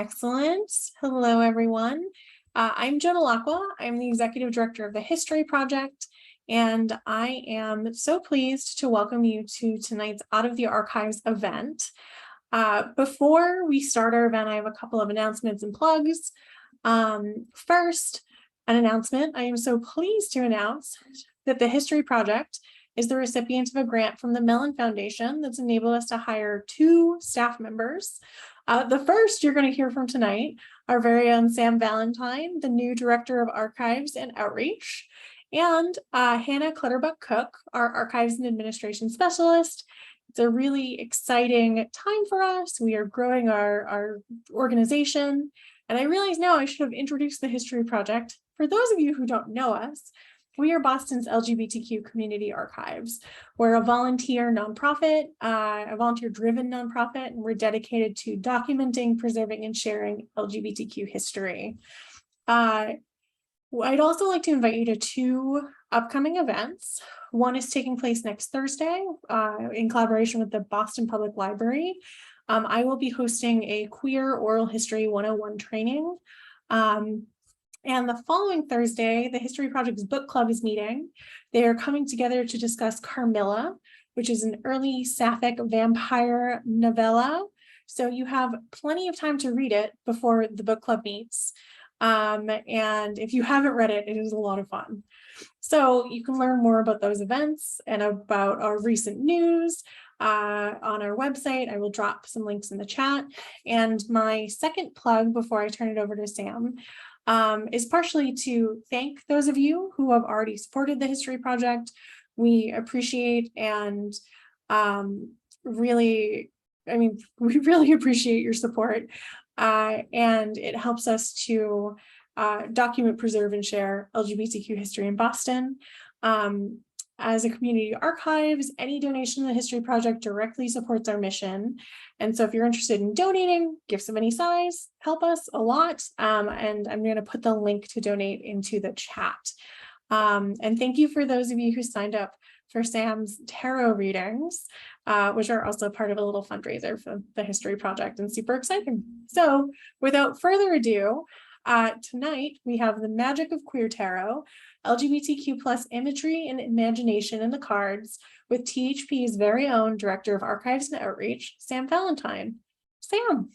Excellent. Hello, everyone. I'm Jonah Lacqua. I'm the Executive Director of the History Project, and I am so pleased to welcome you to tonight's Out of the Archives event. Before we start our event, I have a couple of announcements and plugs. First, an announcement. I am so pleased to announce that the History Project is the recipient of a grant from the Mellon Foundation that's enabled us to hire 2 staff members. The first you're going to hear from tonight, our very own Sam Valentine, the new Director of Archives and Outreach, and Hannah Clutterbuck-Cook, our Archives and Administration Specialist. It's a really exciting time for us. We are growing our organization, and I realize now I should have introduced the History Project. For those of you who don't know us, we are Boston's LGBTQ community archives. We're a volunteer nonprofit, a volunteer-driven nonprofit, and we're dedicated to documenting, preserving, and sharing LGBTQ history. I'd also like to invite you to 2 upcoming events. One is taking place next Thursday in collaboration with the Boston Public Library. I will be hosting a Queer Oral History 101 training. And the following Thursday, the History Project's book club is meeting. They are coming together to discuss Carmilla, which is an early Sapphic vampire novella. So you have plenty of time to read it before the book club meets. And if you haven't read it, it is a lot of fun. So you can learn more about those events and about our recent news on our website. I will drop some links in the chat. And my second plug before I turn it over to Sam is partially to thank those of you who have already supported the History Project. We appreciate and we really appreciate your support. And it helps us to document, preserve, and share LGBTQ history in Boston. As a community archives, any donation to the History Project directly supports our mission. And so if you're interested in donating, gifts of any size, help us a lot. And I'm going to put the link to donate into the chat. And thank you for those of you who signed up for Sam's tarot readings, which are also part of a little fundraiser for the History Project, and super exciting. So without further ado, tonight we have the magic of queer tarot, LGBTQ plus imagery and imagination in the cards, with THP's very own Director of Archives and Outreach, Sam Valentine. Sam.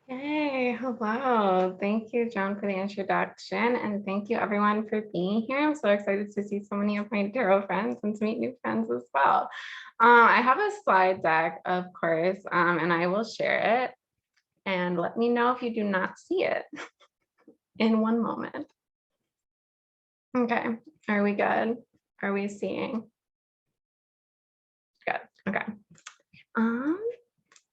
Hey, hello. Thank you, John, for the introduction, and thank you everyone for being here. I'm so excited to see so many of my tarot friends and to meet new friends as well. I have a slide deck, of course, and I will share it. And let me know if you do not see it in one moment. Okay, are we good? Are we seeing? Good, okay.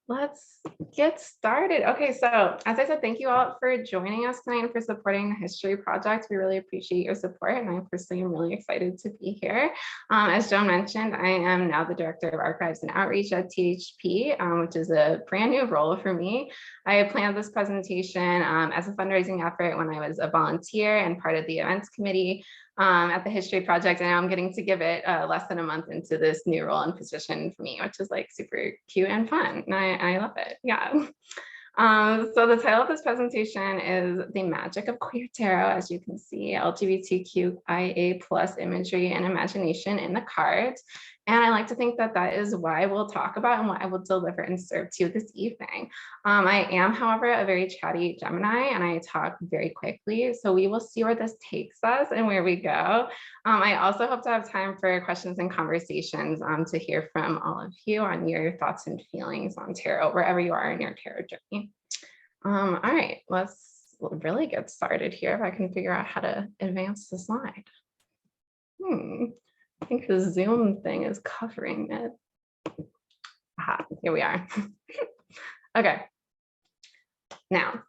Let's get started. Okay, so as I said, thank you all for joining us tonight and for supporting the History Project. We really appreciate your support, and I personally am really excited to be here. As Joan mentioned, I am now the Director of Archives and Outreach at THP, which is a brand new role for me. I planned this presentation as a fundraising effort when I was a volunteer and part of the events committee at the History Project, and now I'm getting to give it less than a month into this new role and position for me, which is like super cute and fun, and I love it. Yeah. So the title of this presentation is The Magic of Queer Tarot. As you can see, LGBTQIA plus imagery and imagination in the cards. And I like to think that that is what I will talk about and what I will deliver and serve to you this evening. I am, however, a very chatty Gemini, and I talk very quickly. So we will see where this takes us and where we go. I also hope to have time for questions and conversations to hear from all of you on your thoughts and feelings on tarot, wherever you are in your tarot journey. All right, let's really get started here if I can figure out how to advance the slide. I think the Zoom thing is covering it. Aha, here we are. Okay, now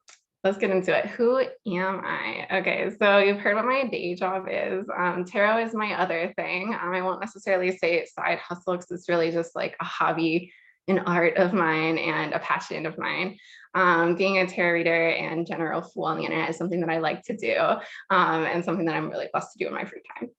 let's get into it. Who am I? Okay, so you've heard what my day job is. Tarot is my other thing. I won't necessarily say side hustle because it's really just like a hobby, an art of mine and a passion of mine. Being a tarot reader and general fool on the internet is something that I like to do and something that I'm really blessed to do in my free time.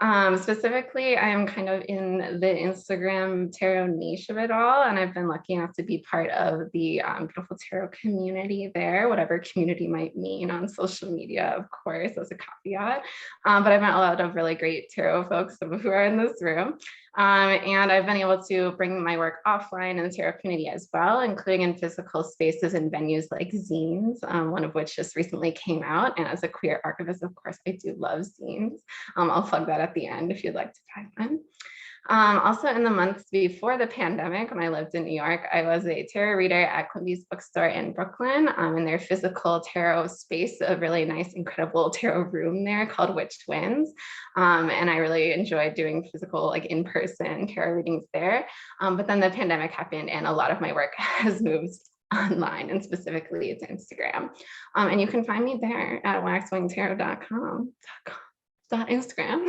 Specifically, I am kind of in the Instagram tarot niche of it all, and I've been lucky enough to be part of the beautiful tarot community there, whatever community might mean on social media, of course, as a caveat. But I've met a lot of really great tarot folks, some of who are in this room. And I've been able to bring my work offline in the tarot community as well, including in physical spaces and venues like zines, one of which just recently came out. And as a queer archivist, of course, I do love zines. I'll plug that at the end if you'd like to buy one. Also in the months before the pandemic, when I lived in New York, I was a tarot reader at Quimby's bookstore in Brooklyn, in their physical tarot space, a really nice, incredible tarot room there called Which Wins. And I really enjoyed doing physical, like in-person tarot readings there. But then the pandemic happened and a lot of my work has moved online, and specifically it's Instagram. And you can find me there at waxwingtarot.com. Instagram.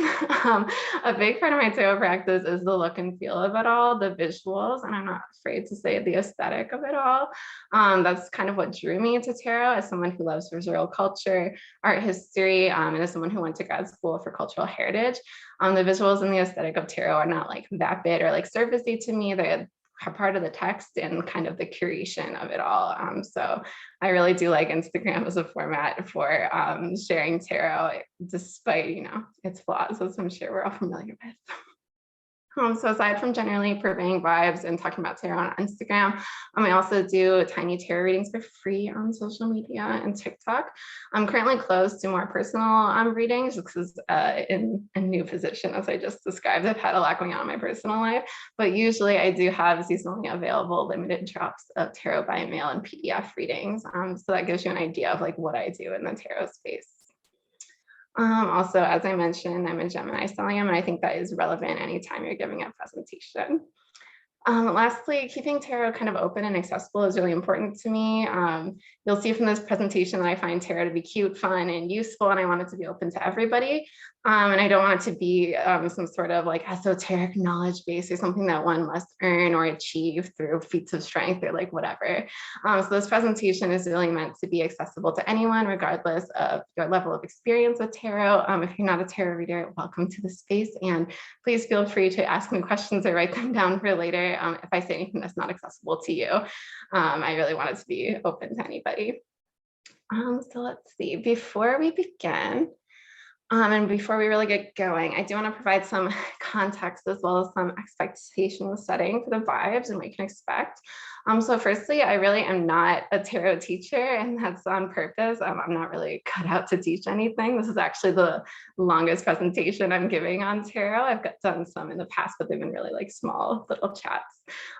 A big part of my tarot practice is the look and feel of it all, the visuals, and I'm not afraid to say the aesthetic of it all. That's kind of what drew me into tarot as someone who loves visual culture, art history, and as someone who went to grad school for cultural heritage. The visuals and the aesthetic of tarot are not like vapid or like surfacey to me. They're part of the text and kind of the curation of it all. So I really do like Instagram as a format for sharing tarot, despite, its flaws, as I'm sure we're all familiar with. So aside from generally purveying vibes and talking about tarot on Instagram, I also do tiny tarot readings for free on social media and TikTok. I'm currently closed to more personal readings because in a new position, as I just described, I've had a lot going on in my personal life, but usually I do have seasonally available limited drops of tarot by mail and PDF readings. So that gives you an idea of like what I do in the tarot space. Also, as I mentioned, I'm a Gemini stellium, and I think that is relevant anytime you're giving a presentation. Lastly, keeping tarot kind of open and accessible is really important to me. You'll see from this presentation that I find tarot to be cute, fun, and useful, and I want it to be open to everybody. And I don't want it to be some sort of like esoteric knowledge base or something that one must earn or achieve through feats of strength or like whatever. So this presentation is really meant to be accessible to anyone, regardless of your level of experience with tarot. If you're not a tarot reader, welcome to the space, and please feel free to ask me questions or write them down for later if I say anything that's not accessible to you. I really want it to be open to anybody. So let's see, before we begin, and before we really get going, I do want to provide some context as well as some expectation setting for the vibes and what you can expect. So firstly, I really am not a tarot teacher, and that's on purpose. I'm not really cut out to teach anything. This is actually the longest presentation I'm giving on tarot. I've done some in the past, but they've been really like small little chats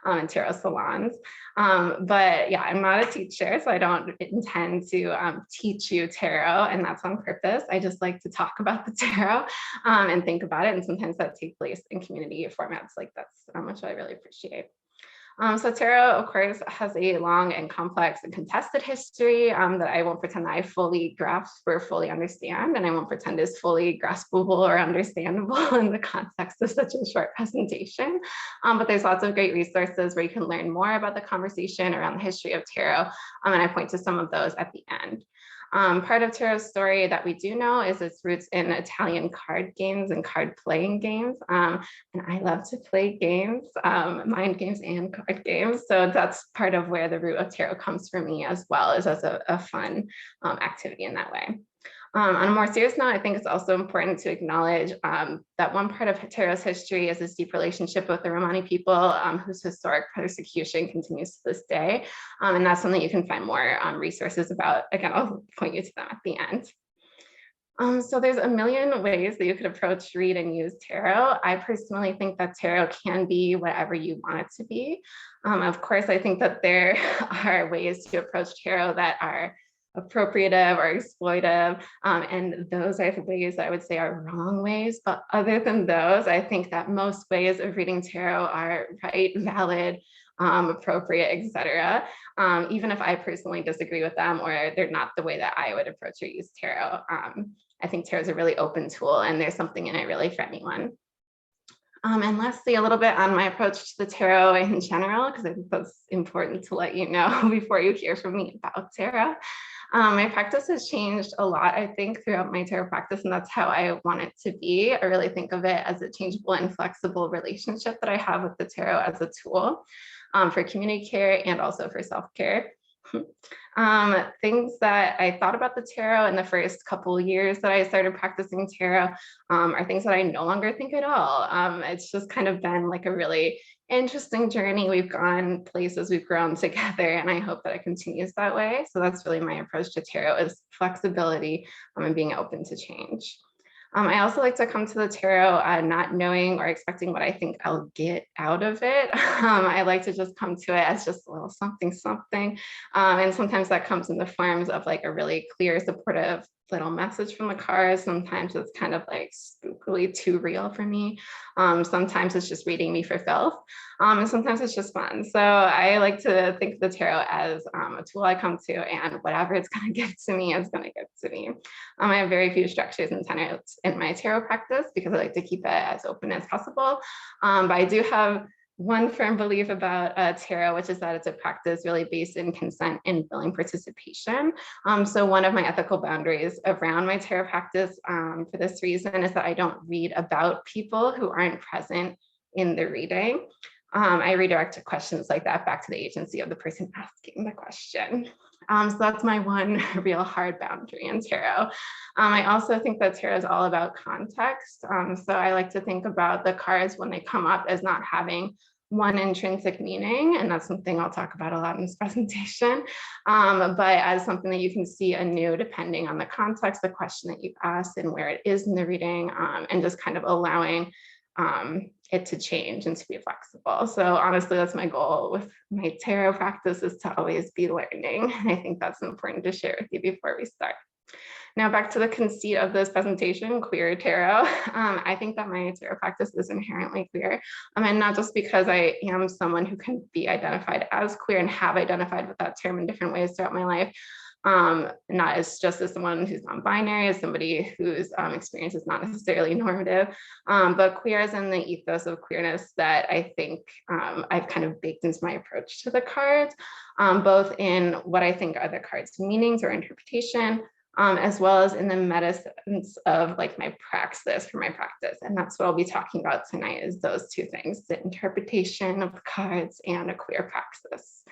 in tarot salons. But yeah, I'm not a teacher, so I don't intend to teach you tarot, and that's on purpose. I just like to talk about the tarot and think about it, and sometimes that takes place in community formats like this, which I really appreciate. So tarot, of course, has a long and complex and contested history that I won't pretend that I fully grasp or fully understand, and I won't pretend is fully graspable or understandable in the context of such a short presentation. But there's lots of great resources where you can learn more about the conversation around the history of tarot, and I point to some of those at the end. Part of tarot's story that we do know is its roots in Italian card games and card playing games. And I love to play games, mind games and card games. So that's part of where the root of tarot comes for me as well, is as a fun activity in that way. On a more serious note, I think it's also important to acknowledge that one part of tarot's history is this deep relationship with the Romani people, whose historic persecution continues to this day. And that's something you can find more resources about. Again, I'll point you to them at the end. So there's a million ways that you could approach, read, and use tarot. I personally think that tarot can be whatever you want it to be. Of course, I think that there are ways to approach tarot that are appropriative or exploitive, and those are the ways that I would say are wrong ways. But other than those, I think that most ways of reading tarot are right, valid, appropriate, etc. Even if I personally disagree with them or they're not the way that I would approach or use tarot. I think tarot is a really open tool, and there's something in it really for anyone. And lastly, a little bit on my approach to the tarot in general, because I think that's important to let you know before you hear from me about tarot. My practice has changed a lot, I think, throughout my tarot practice, and that's how I want it to be. I really think of it as a changeable and flexible relationship that I have with the tarot as a tool for community care and also for self-care. Things that I thought about the tarot in the first couple of years that I started practicing tarot are things that I no longer think at all. It's just kind of been like a really interesting journey. We've gone places, we've grown together, and I hope that it continues that way. So that's really my approach to tarot, is flexibility and being open to change. I also like to come to the tarot not knowing or expecting what I think I'll get out of it. I like to just come to it as just a little something, something. And sometimes that comes in the forms of like a really clear, supportive little message from the cards. Sometimes it's kind of like spookily too real for me. Sometimes it's just reading me for filth. And sometimes it's just fun. So I like to think of the tarot as a tool I come to, and whatever it's going to give to me is going to give to me. I have very few structures and tenets in my tarot practice because I like to keep it as open as possible. But I do have one firm belief about tarot, which is that it's a practice really based in consent and willing participation. So one of my ethical boundaries around my tarot practice for this reason is that I don't read about people who aren't present in the reading. I redirect questions like that back to the agency of the person asking the question. So that's my one real hard boundary in tarot. I also think that tarot is all about context. So I like to think about the cards when they come up as not having one intrinsic meaning, and that's something I'll talk about a lot in this presentation, but as something that you can see anew depending on the context, the question that you've asked, and where it is in the reading, and just kind of allowing it to change and to be flexible. So honestly, that's my goal with my tarot practice, is to always be learning. And I think that's important to share with you before we start. Now back to the conceit of this presentation, queer tarot. I think that my tarot practice is inherently queer. And not just because I am someone who can be identified as queer and have identified with that term in different ways throughout my life, not as just as someone who's non-binary, as somebody whose experience is not necessarily normative, but queer is in the ethos of queerness that I think I've kind of baked into my approach to the cards, both in what I think are the cards' meanings or interpretation, as well as in the meta sense of like my praxis for my practice. And that's what I'll be talking about tonight, is those two things, the interpretation of the cards and a queer praxis.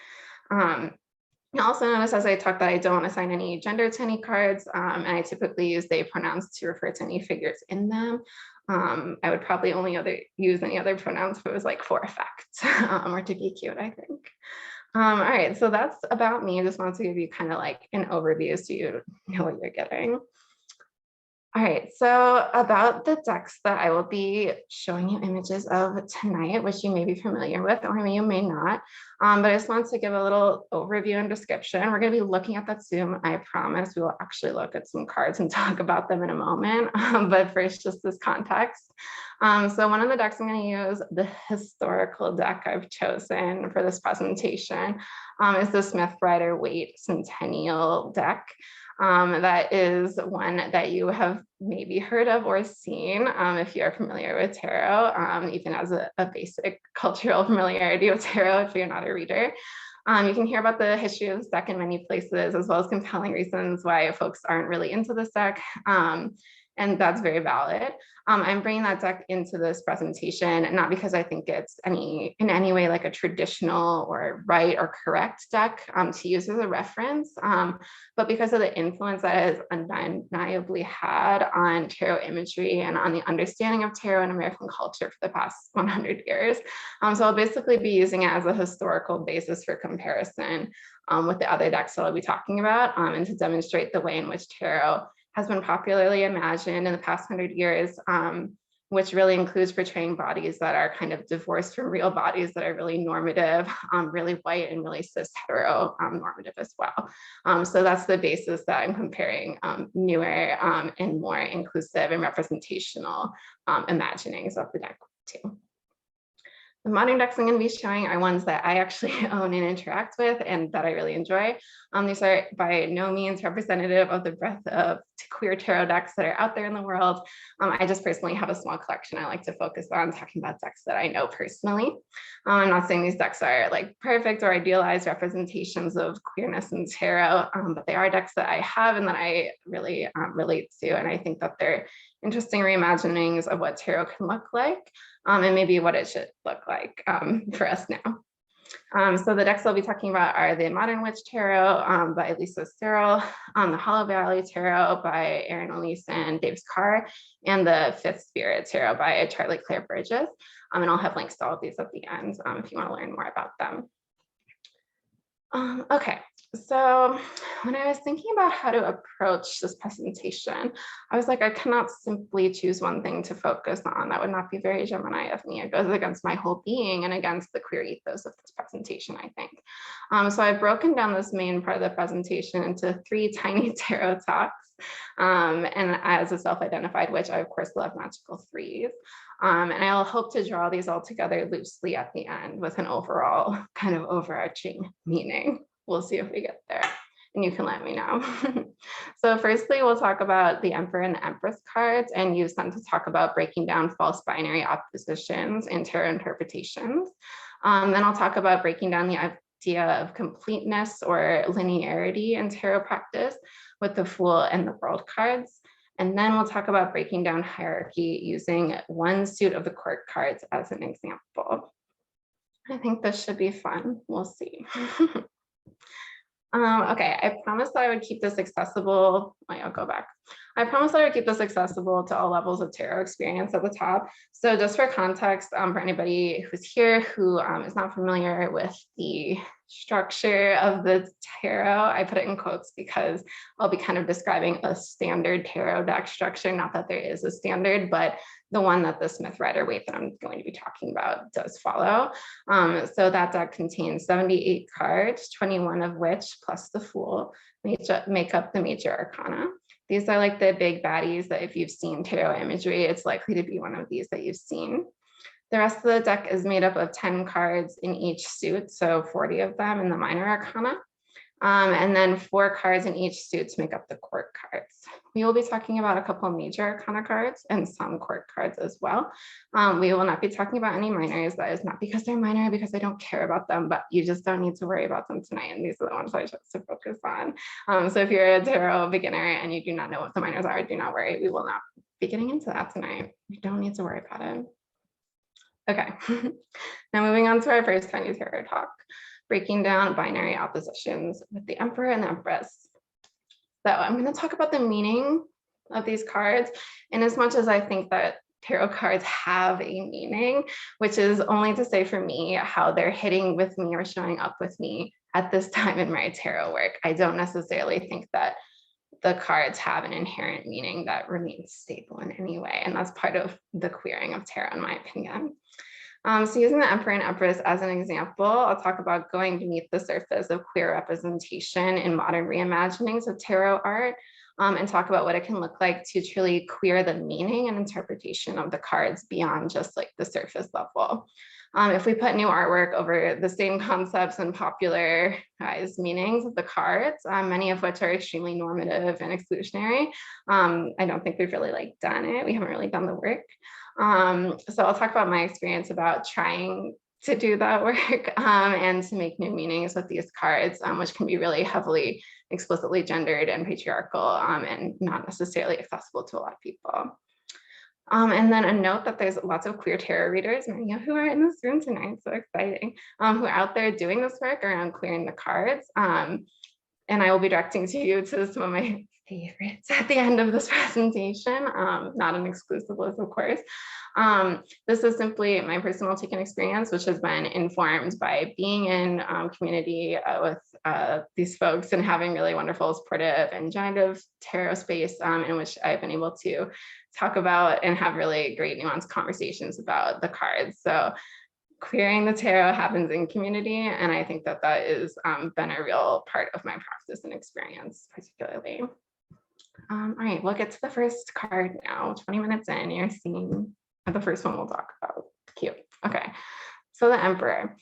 You'll also notice as I talk that I don't assign any gender to any cards, and I typically use they pronouns to refer to any figures in them. I would probably only use any other pronouns if it was like for effect or to be cute, I think. All right, so that's about me. I just wanted to give you kind of like an overview so you know what you're getting. All right, so about the decks that I will be showing you images of tonight, which you may be familiar with or you may not, but I just wanted to give a little overview and description. We're going to be looking at that soon. I promise we will actually look at some cards and talk about them in a moment, but first just this context. So one of the decks I'm going to use, the historical deck I've chosen for this presentation, is the Smith Rider-Waite Centennial deck. That is one that you have maybe heard of or seen if you are familiar with tarot, even as a basic cultural familiarity with tarot if you're not a reader. You can hear about the history of this deck in many places, as well as compelling reasons why folks aren't really into this deck. And that's very valid. I'm bringing that deck into this presentation, not because I think it's in any way like a traditional or right or correct deck to use as a reference, but because of the influence that it has undeniably had on tarot imagery and on the understanding of tarot in American culture for the past 100 years. So I'll basically be using it as a historical basis for comparison with the other decks that I'll be talking about, and to demonstrate the way in which tarot has been popularly imagined in the past 100 years, which really includes portraying bodies that are kind of divorced from real bodies that are really normative, really white and really cis hetero normative as well. So that's the basis that I'm comparing newer and more inclusive and representational imaginings of the deck to. The modern decks I'm going to be showing are ones that I actually own and interact with and that I really enjoy. These are by no means representative of the breadth of queer tarot decks that are out there in the world. I just personally have a small collection I like to focus on talking about decks that I know personally. I'm not saying these decks are like perfect or idealized representations of queerness in tarot, but they are decks that I have and that I really relate to. And I think that they're interesting reimaginings of what tarot can look like. And maybe what it should look like for us now. So the decks I'll be talking about are the Modern Witch Tarot by Lisa Searle, the Hollow Valley Tarot by Erin Elise and Davis Carr, and the Fifth Spirit Tarot by Charlie Claire Burgess. And I'll have links to all of these at the end if you want to learn more about them. Okay, so when I was thinking about how to approach this presentation, I was like, I cannot simply choose one thing to focus on. That would not be very Gemini of me. It goes against my whole being and against the queer ethos of this presentation, I think. So I've broken down this main part of the presentation into 3 tiny tarot talks. And as a self-identified witch, I of course love magical 3s. And I'll hope to draw these all together loosely at the end with an overall kind of overarching meaning. We'll see if we get there, and you can let me know. So firstly, we'll talk about the Emperor and the Empress cards and use them to talk about breaking down false binary oppositions in tarot interpretations. Then I'll talk about breaking down the idea of completeness or linearity in tarot practice with the Fool and the World cards. And then we'll talk about breaking down hierarchy using one suit of the court cards as an example. I think this should be fun. We'll see. Okay, I promised that I would keep this accessible. I'll go back. I promised I would keep this accessible to all levels of tarot experience at the top. So just for context, for anybody who's here who is not familiar with the structure of the tarot, I put it in quotes because I'll be kind of describing a standard tarot deck structure. Not that there is a standard, but the one that the Smith Rider-Waite that I'm going to be talking about does follow. So that deck contains 78 cards, 21 of which, plus the Fool, make up the major arcana. These are like the big baddies that if you've seen tarot imagery, it's likely to be one of these that you've seen. The rest of the deck is made up of 10 cards in each suit, so 40 of them in the minor arcana. And then 4 cards in each suit to make up the court cards. We will be talking about a couple major arcana cards and some court cards as well. We will not be talking about any minors. That is not because they're minor, because I don't care about them, but you just don't need to worry about them tonight. And these are the ones I chose to focus on. So if you're a tarot beginner and you do not know what the minors are, do not worry. We will not be getting into that tonight. You don't need to worry about it. Okay, now moving on to our first tiny tarot talk, breaking down binary oppositions with the Emperor and the Empress. So I'm going to talk about the meaning of these cards, in as much as I think that tarot cards have a meaning, which is only to say for me how they're hitting with me or showing up with me at this time in my tarot work. I don't necessarily think that the cards have an inherent meaning that remains stable in any way, and that's part of the queering of tarot, in my opinion. So using the Emperor and Empress as an example, I'll talk about going beneath the surface of queer representation in modern reimaginings of tarot art, and talk about what it can look like to truly queer the meaning and interpretation of the cards beyond just like the surface level. If we put new artwork over the same concepts and popularized meanings of the cards, many of which are extremely normative and exclusionary, I don't think we've really done it. We haven't really done the work. So I'll talk about my experience about trying to do that work and to make new meanings with these cards, which can be really heavily explicitly gendered and patriarchal and not necessarily accessible to a lot of people. And then a note that there's lots of queer tarot readers, many of who are in this room tonight, so exciting, who are out there doing this work around queering the cards. And I will be directing to you to some of my favorites at the end of this presentation, not an exclusive list, of course. This is simply my personal take and experience, which has been informed by being in community with these folks and having really wonderful, supportive, and generative tarot space in which I've been able to talk about and have really great nuanced conversations about the cards. So queering the tarot happens in community, and I think that that has been a real part of my practice and experience, particularly. All right, we'll get to the first card now. 20 minutes in, you're seeing the first one we'll talk about. Cute. Okay. So the Emperor.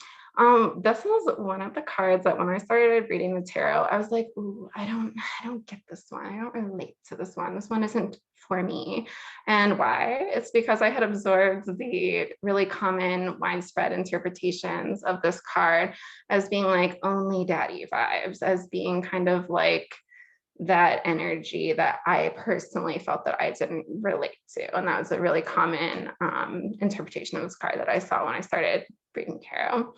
This was one of the cards that when I started reading the tarot, I was like, ooh, I don't get this one. I don't relate to this one. This one isn't for me. And why? It's because I had absorbed the really common widespread interpretations of this card as being like only daddy vibes, as being kind of like that energy that I personally felt that I didn't relate to. And that was a really common interpretation of this card that I saw when I started reading tarot.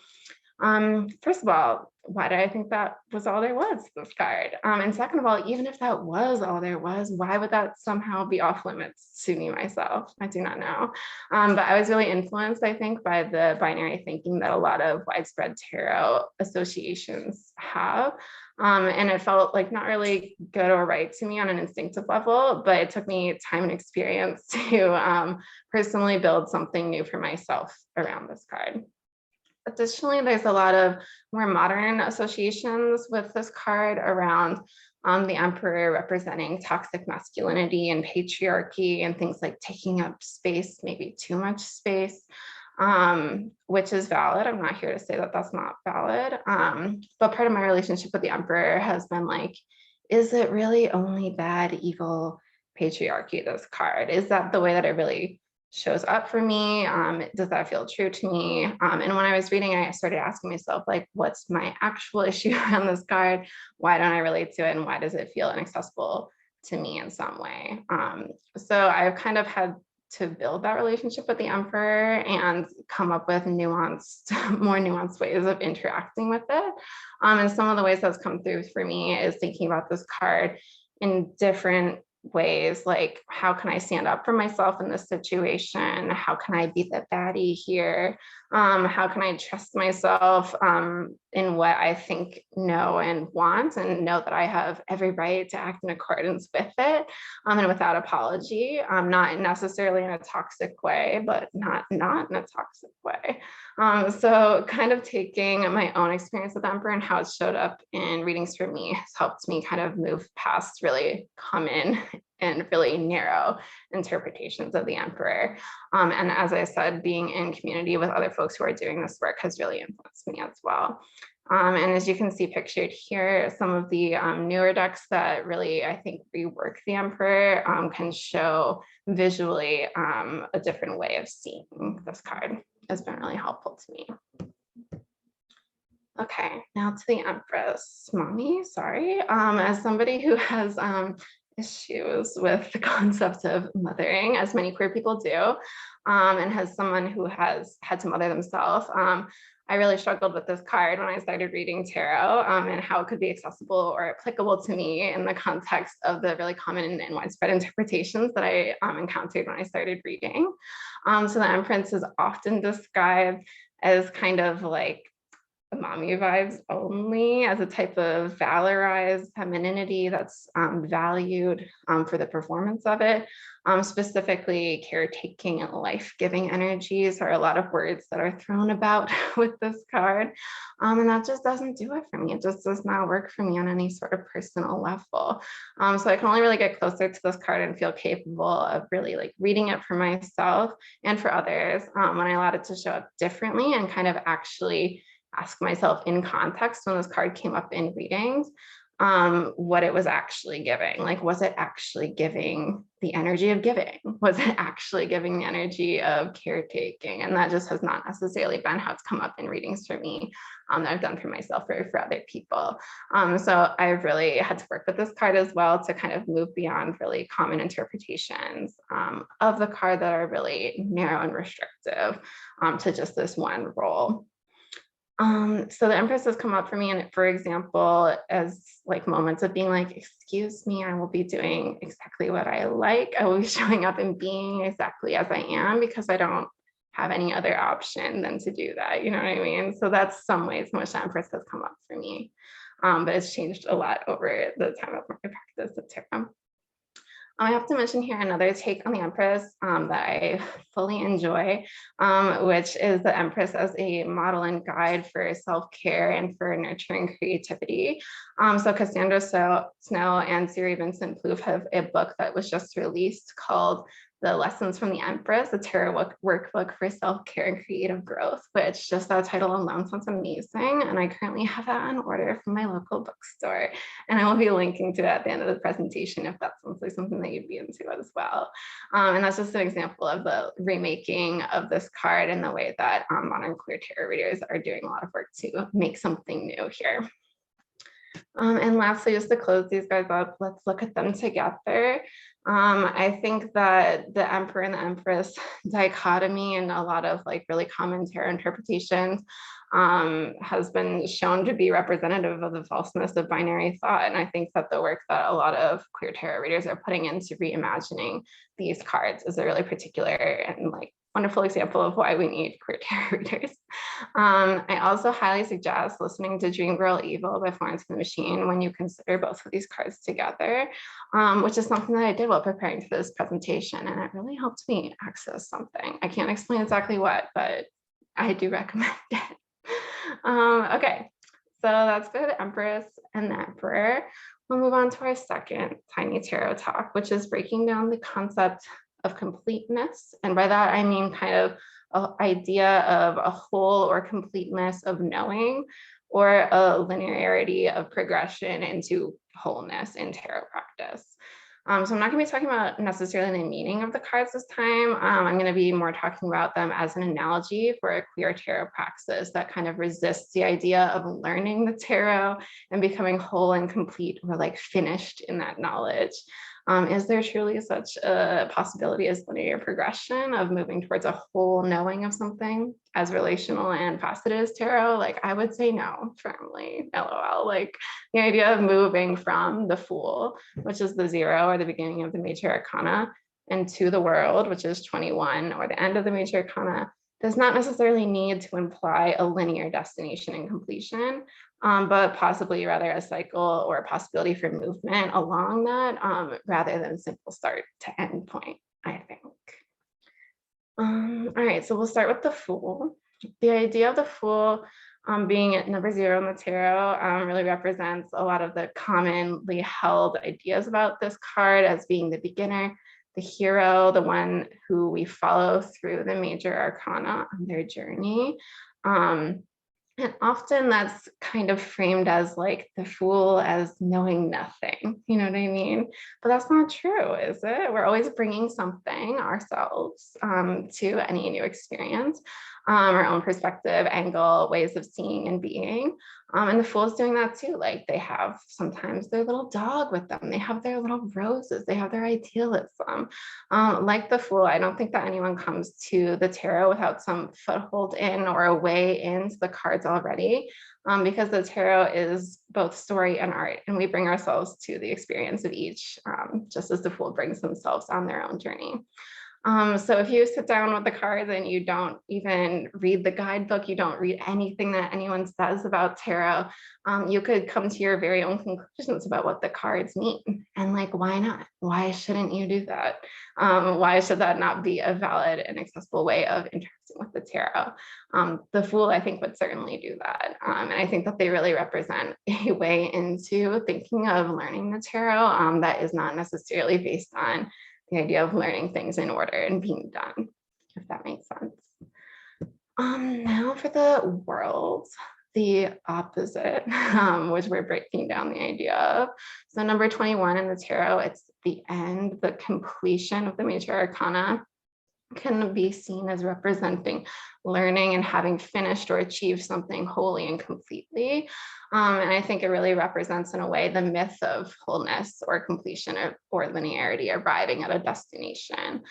First of all, why did I think that was all there was to this card? And second of all, even if that was all there was, why would that somehow be off limits to me myself? I do not know. But I was really influenced, I think, by the binary thinking that a lot of widespread tarot associations have. And it felt like not really good or right to me on an instinctive level, but it took me time and experience to personally build something new for myself around this card. Additionally, there's a lot of more modern associations with this card around the Emperor representing toxic masculinity and patriarchy and things like taking up space, maybe too much space, which is valid. I'm not here to say that that's not valid. But part of my relationship with the Emperor has been like, is it really only bad, evil patriarchy, this card? Is that the way that it really shows up for me? Does that feel true to me? And when I was reading, I started asking myself, like, what's my actual issue around this card? Why don't I relate to it? And why does it feel inaccessible to me in some way? So I've kind of had to build that relationship with the Emperor and come up with nuanced, more nuanced ways of interacting with it. And some of the ways that's come through for me is thinking about this card in different ways, like how can I stand up for myself in this situation? How can I be the baddie here? How can I trust myself in what I think, know, and want, and know that I have every right to act in accordance with it and without apology, not necessarily in a toxic way, but not in a toxic way. So kind of taking my own experience with Emperor and how it showed up in readings for me has helped me kind of move past really common and really narrow interpretations of the Emperor. And as I said, being in community with other folks who are doing this work has really influenced me as well. And as you can see pictured here, some of the newer decks that really, I think, rework the Emperor can show visually a different way of seeing this card. Has been really helpful to me. Okay, now to the Empress. Mommy, sorry. As somebody who has issues with the concept of mothering, as many queer people do, and as someone who has had to mother themselves, I really struggled with this card when I started reading tarot and how it could be accessible or applicable to me in the context of the really common and widespread interpretations that I encountered when I started reading. So the Empress is often described as kind of like mommy vibes only, as a type of valorized femininity that's valued for the performance of it. Specifically, caretaking and life-giving energies are a lot of words that are thrown about with this card. And that just doesn't do it for me. It just does not work for me on any sort of personal level. So I can only really get closer to this card and feel capable of really like reading it for myself and for others when I allowed it to show up differently and kind of actually ask myself in context when this card came up in readings, what it was actually giving. Like, was it actually giving the energy of giving? Was it actually giving the energy of caretaking? And that just has not necessarily been how it's come up in readings for me that I've done for myself or for other people. So I've really had to work with this card as well to kind of move beyond really common interpretations of the card that are really narrow and restrictive to just this one role. So the Empress has come up for me, and for example, as like moments of being like, excuse me, I will be doing exactly what I like. I will be showing up and being exactly as I am because I don't have any other option than to do that. You know what I mean? So that's some ways in which the Empress has come up for me. But it's changed a lot over the time of my practice of tarot. I have to mention here another take on the Empress that I fully enjoy, which is the Empress as a model and guide for self-care and for nurturing creativity. So Cassandra Snow and Siri Vincent Plouffe have a book that was just released called the Lessons from the Empress, the tarot workbook for self-care and creative growth, which just that title alone sounds amazing. And I currently have that on order from my local bookstore. And I will be linking to it at the end of the presentation if that sounds like something that you'd be into as well. And that's just an example of the remaking of this card and the way that modern queer tarot readers are doing a lot of work to make something new here. And lastly, just to close these guys up, let's look at them together. I think that the Emperor and the Empress dichotomy and a lot of like really common tarot interpretations has been shown to be representative of the falseness of binary thought. And I think that the work that a lot of queer tarot readers are putting into reimagining these cards is a really particular and like wonderful example of why we need queer tarot readers. I also highly suggest listening to Dream Girl Evil by Florence and the Machine when you consider both of these cards together, which is something that I did while preparing for this presentation, and it really helped me access something. I can't explain exactly what, but I do recommend it. Okay, so that's for the Empress and the Emperor. We'll move on to our second tiny tarot talk, which is breaking down the concept of completeness. And by that, I mean kind of an idea of a whole or completeness of knowing, or a linearity of progression into wholeness in tarot practice. So I'm not going to be talking about necessarily the meaning of the cards this time. I'm going to be more talking about them as an analogy for a queer tarot praxis that kind of resists the idea of learning the tarot and becoming whole and complete or like finished in that knowledge. Is there truly such a possibility as linear progression of moving towards a whole knowing of something as relational and faceted as tarot? Like, I would say no, firmly, LOL. Like the idea of moving from the Fool, which is the 0 or the beginning of the major arcana, and to the World, which is 21 or the end of the major arcana, does not necessarily need to imply a linear destination and completion, but possibly rather a cycle or a possibility for movement along that, rather than simple start to end point, I think. All right, so we'll start with the Fool. The idea of the Fool being at number 0 in the tarot really represents a lot of the commonly held ideas about this card as being the beginner, the hero, the one who we follow through the major arcana on their journey. And often that's kind of framed as like the Fool as knowing nothing, you know what I mean? But that's not true, is it? We're always bringing something ourselves to any new experience, our own perspective, angle, ways of seeing and being. And the Fool is doing that too. Like they have sometimes their little dog with them. They have their little roses. They have their idealism. Like the Fool, I don't think that anyone comes to the tarot without some foothold in or a way into the cards already, because the tarot is both story and art, and we bring ourselves to the experience of each, just as the Fool brings themselves on their own journey. So if you sit down with the cards and you don't even read the guidebook, you don't read anything that anyone says about tarot, you could come to your very own conclusions about what the cards mean. And like, why not? Why shouldn't you do that? Why should that not be a valid and accessible way of interacting with the tarot? The Fool, I think, would certainly do that. And I think that they really represent a way into thinking of learning the tarot that is not necessarily based on the idea of learning things in order and being done, if that makes sense. Now for the World, the opposite, which we're breaking down the idea of. So number 21 in the tarot, it's the end, the completion of the major arcana, can be seen as representing learning and having finished or achieved something wholly and completely. And I think it really represents in a way the myth of wholeness or completion or linearity, arriving at a destination.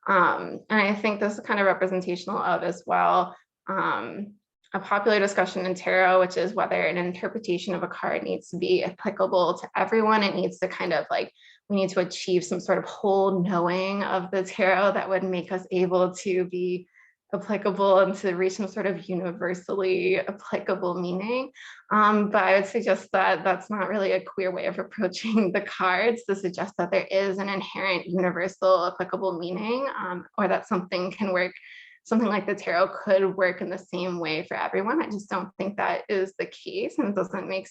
And I think this is kind of representational of as well a popular discussion in tarot, which is whether an interpretation of a card needs to be applicable to everyone. It needs to kind of like, we need to achieve some sort of whole knowing of the tarot that would make us able to be applicable and to reach some sort of universally applicable meaning. But I would suggest that that's not really a queer way of approaching the cards, to suggest that there is an inherent universal applicable meaning, or that something can work, something like the tarot could work in the same way for everyone. I just don't think that is the case, and it doesn't make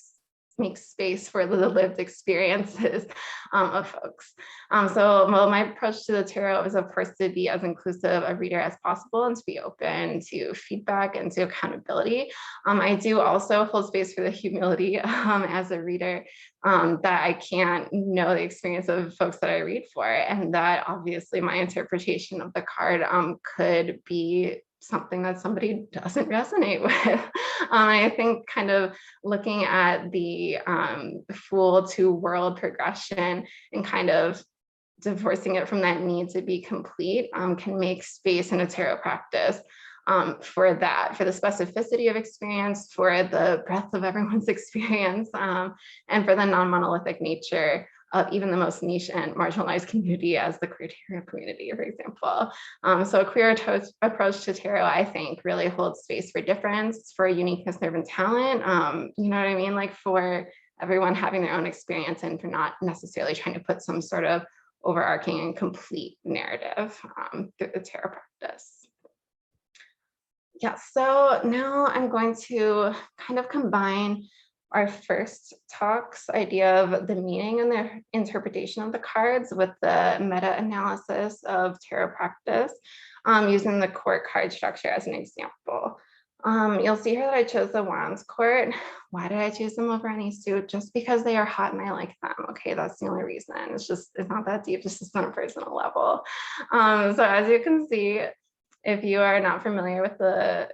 make space for the lived experiences of folks. So well, my approach to the tarot is, of course, to be as inclusive a reader as possible and to be open to feedback and to accountability. I do also hold space for the humility as a reader, that I can't know the experience of folks that I read for, and that obviously my interpretation of the card could be something that somebody doesn't resonate with. I think kind of looking at the fool to world progression and kind of divorcing it from that need to be complete can make space in a tarot practice for that, for the specificity of experience, for the breadth of everyone's experience, and for the non-monolithic nature of even the most niche and marginalized community as the queer tarot community, for example. So a queer approach to tarot, I think, really holds space for difference, for uniqueness, nerve, and talent. You know what I mean? Like for everyone having their own experience and for not necessarily trying to put some sort of overarching and complete narrative through the tarot practice. Yeah, so now I'm going to kind of combine our first talk's idea of the meaning and the interpretation of the cards with the meta-analysis of tarot practice, using the court card structure as an example. You'll see here that I chose the Wands court. Why did I choose them over any suit? Just because they are hot and I like them. Okay, that's the only reason. It's not that deep, it's just on a personal level. So as you can see, if you are not familiar with the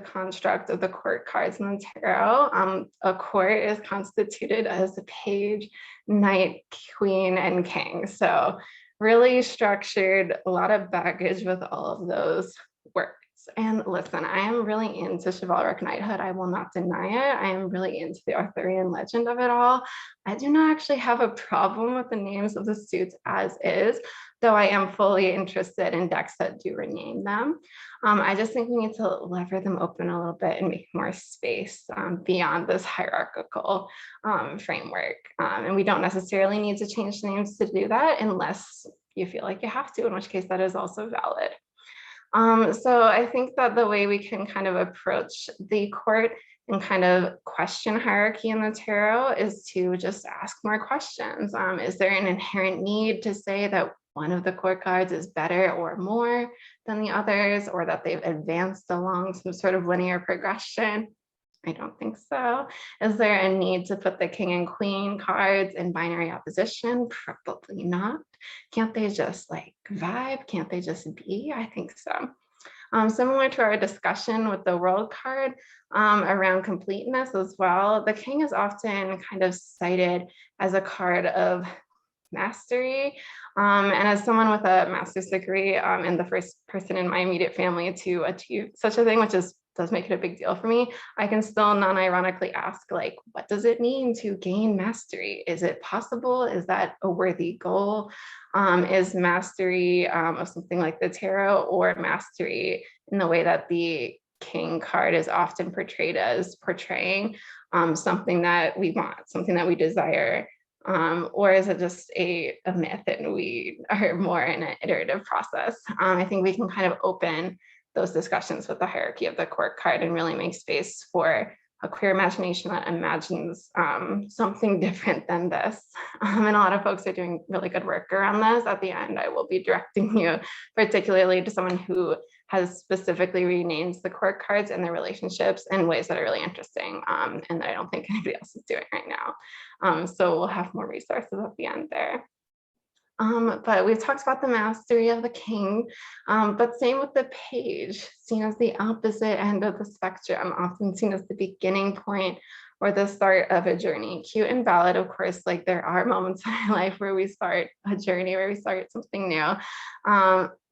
construct of the court cards in the tarot, a court is constituted as a page, knight, queen, and king. So really structured, a lot of baggage with all of those words. And listen, I am really into chivalric knighthood. I will not deny it. I am really into the Arthurian legend of it all. I do not actually have a problem with the names of the suits as is, though I am fully interested in decks that do rename them. I just think we need to lever them open a little bit and make more space beyond this hierarchical framework. And we don't necessarily need to change the names to do that unless you feel like you have to, in which case that is also valid. So I think that the way we can kind of approach the court and kind of question hierarchy in the tarot is to just ask more questions. Is there an inherent need to say that one of the court cards is better or more than the others, or that they've advanced along some sort of linear progression? I don't think so. Is there a need to put the king and queen cards in binary opposition? Probably not. Can't they just like vibe? Can't they just be? I think so. Similar to our discussion with the world card around completeness as well, the king is often kind of cited as a card of mastery. And as someone with a master's degree and the first person in my immediate family to achieve such a thing, which does make it a big deal for me, I can still non-ironically ask, like, what does it mean to gain mastery? Is it possible? Is that a worthy goal? Is mastery of something like the tarot, or mastery in the way that the king card is often portrayed as portraying something that we want, something that we desire? Or is it just a myth and we are more in an iterative process? I think we can kind of open those discussions with the hierarchy of the court card and really make space for a queer imagination that imagines something different than this. And a lot of folks are doing really good work around this. At the end, I will be directing you particularly to someone who has specifically renamed the court cards and their relationships in ways that are really interesting and that I don't think anybody else is doing right now. So we'll have more resources at the end there. But we've talked about the mastery of the king, but same with the page, seen as the opposite end of the spectrum, often seen as the beginning point or the start of a journey. Cute and valid, of course, like there are moments in our life where we start a journey, where we start something new.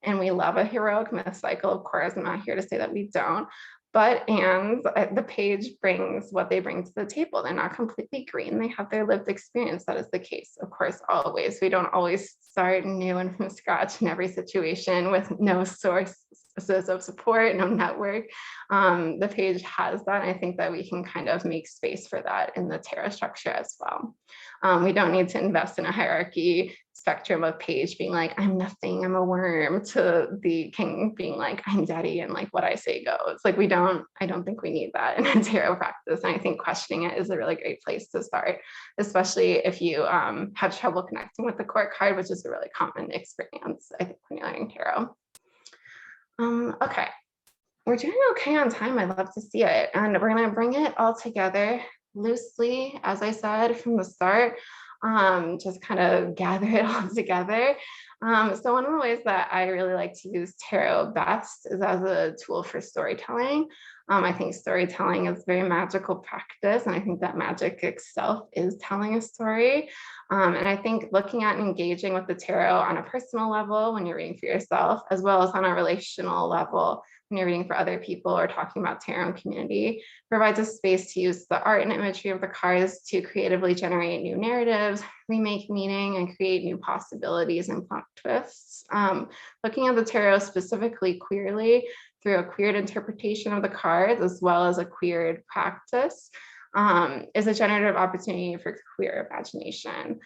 And we love a heroic myth cycle, of course. I'm not here to say that we don't. But the page brings what they bring to the table. They're not completely green. They have their lived experience. That is the case, of course, always. We don't always start new and from scratch in every situation with no sources of support, no network. The page has that. And I think that we can kind of make space for that in the tarot structure as well. We don't need to invest in a hierarchy spectrum of page being like, I'm nothing, I'm a worm, to the king being like, I'm daddy, and like what I say goes. Like I don't think we need that in a tarot practice. And I think questioning it is a really great place to start, especially if you have trouble connecting with the court card, which is a really common experience, I think, when you're learning tarot. Okay, we're doing okay on time. I'd love to see it. And we're gonna bring it all together loosely, as I said from the start, just kind of gather it all together. So one of the ways that I really like to use tarot best is as a tool for storytelling. I think storytelling is a very magical practice, and I think that magic itself is telling a story. And I think looking at and engaging with the tarot on a personal level when you're reading for yourself, as well as on a relational level when you're reading for other people or talking about tarot and community, provides a space to use the art and imagery of the cards to creatively generate new narratives, remake meaning, and create new possibilities and plot twists. Looking at the tarot specifically queerly through a queered interpretation of the cards, as well as a queered practice, is a generative opportunity for queer imagination.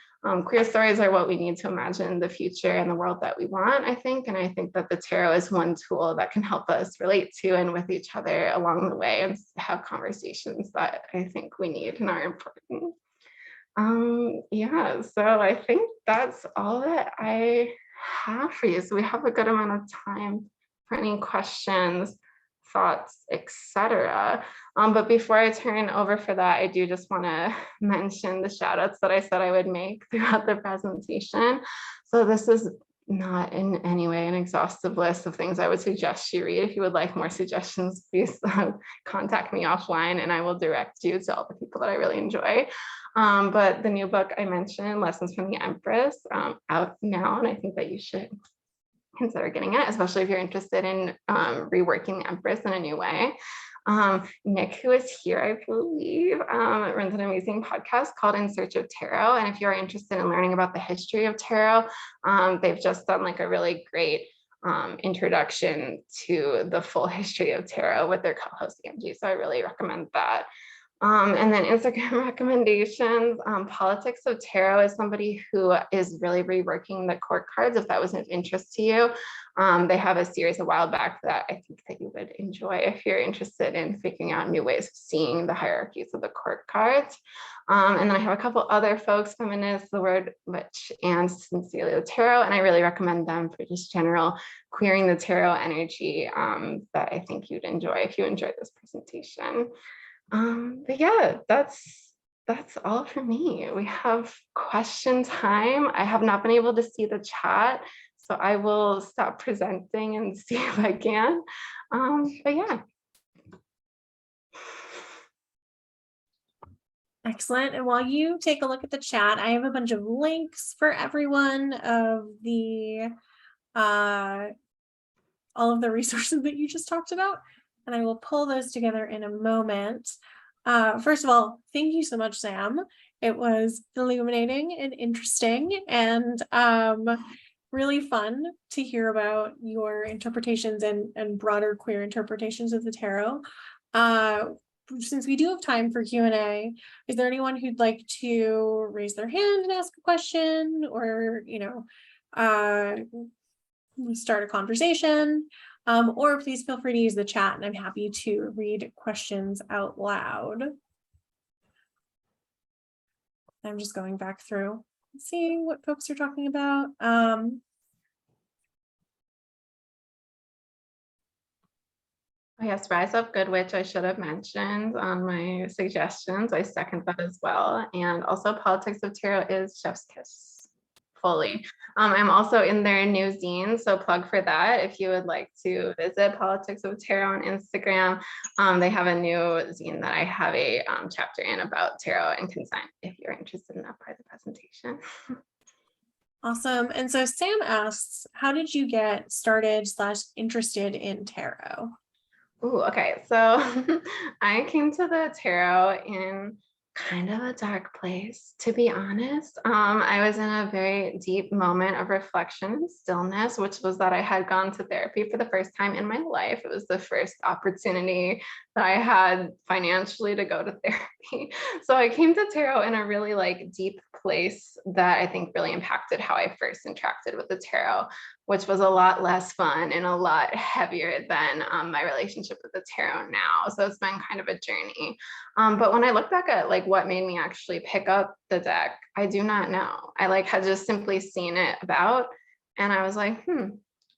Queer stories are what we need to imagine the future and the world that we want, I think. And I think that the tarot is one tool that can help us relate to and with each other along the way and have conversations that I think we need and are important. Yeah, so I think that's all that I have for you. So we have a good amount of time for any questions, thoughts, etc. But before I turn over for that, I do just want to mention the shout outs that I said I would make throughout the presentation. So this is not in any way an exhaustive list of things I would suggest you read. If you would like more suggestions, please contact me offline and I will direct you to all the people that I really enjoy. But the new book I mentioned, Lessons from the Empress, out now, and I think that you should consider getting it, especially if you're interested in reworking the Empress in a new way. Nick, who is here, I believe, runs an amazing podcast called In Search of Tarot. And if you're interested in learning about the history of tarot, they've just done like a really great introduction to the full history of tarot with their co-host Angie. So I really recommend that. And then Instagram recommendations. Politics of Tarot is somebody who is really reworking the court cards, if that was of interest to you. They have a series a while back that I think that you would enjoy if you're interested in figuring out new ways of seeing the hierarchies of the court cards. And then I have a couple other folks, Feminist, The Word Witch, and Sincerely the Tarot, and I really recommend them for just general queering the tarot energy that I think you'd enjoy if you enjoyed this presentation. But yeah, that's all for me. We have question time. I have not been able to see the chat, so I will stop presenting and see if I can. But yeah. Excellent. And while you take a look at the chat, I have a bunch of links for everyone of the all of the resources that you just talked about, and I will pull those together in a moment. First of all, thank you so much, Sam. It was illuminating and interesting and really fun to hear about your interpretations and broader queer interpretations of the tarot. Since we do have time for Q&A, is there anyone who'd like to raise their hand and ask a question, or, you know, start a conversation? Or please feel free to use the chat and I'm happy to read questions out loud. I'm just going back through, seeing what folks are talking about. Oh yes, Rise Up Good Witch, I should have mentioned on my suggestions. I second that as well. And also Politics of Tarot is Chef's Kiss. Fully. I'm also in their new zine, so plug for that. If you would like to visit Politics of Tarot on Instagram, they have a new zine that I have a chapter in about tarot and consent, if you're interested in that part of the presentation. Awesome. And so Sam asks, how did you get started / interested in tarot? Ooh, okay. So I came to the tarot in kind of a dark place, to be honest. I was in a very deep moment of reflection and stillness, which was that I had gone to therapy for the first time in my life. It was the first opportunity that I had financially to go to therapy. So I came to tarot in a really like deep place that I think really impacted how I first interacted with the tarot, which was a lot less fun and a lot heavier than my relationship with the tarot now. So it's been kind of a journey. But when I look back at like what made me actually pick up the deck, I do not know. I like had just simply seen it about, and I was like,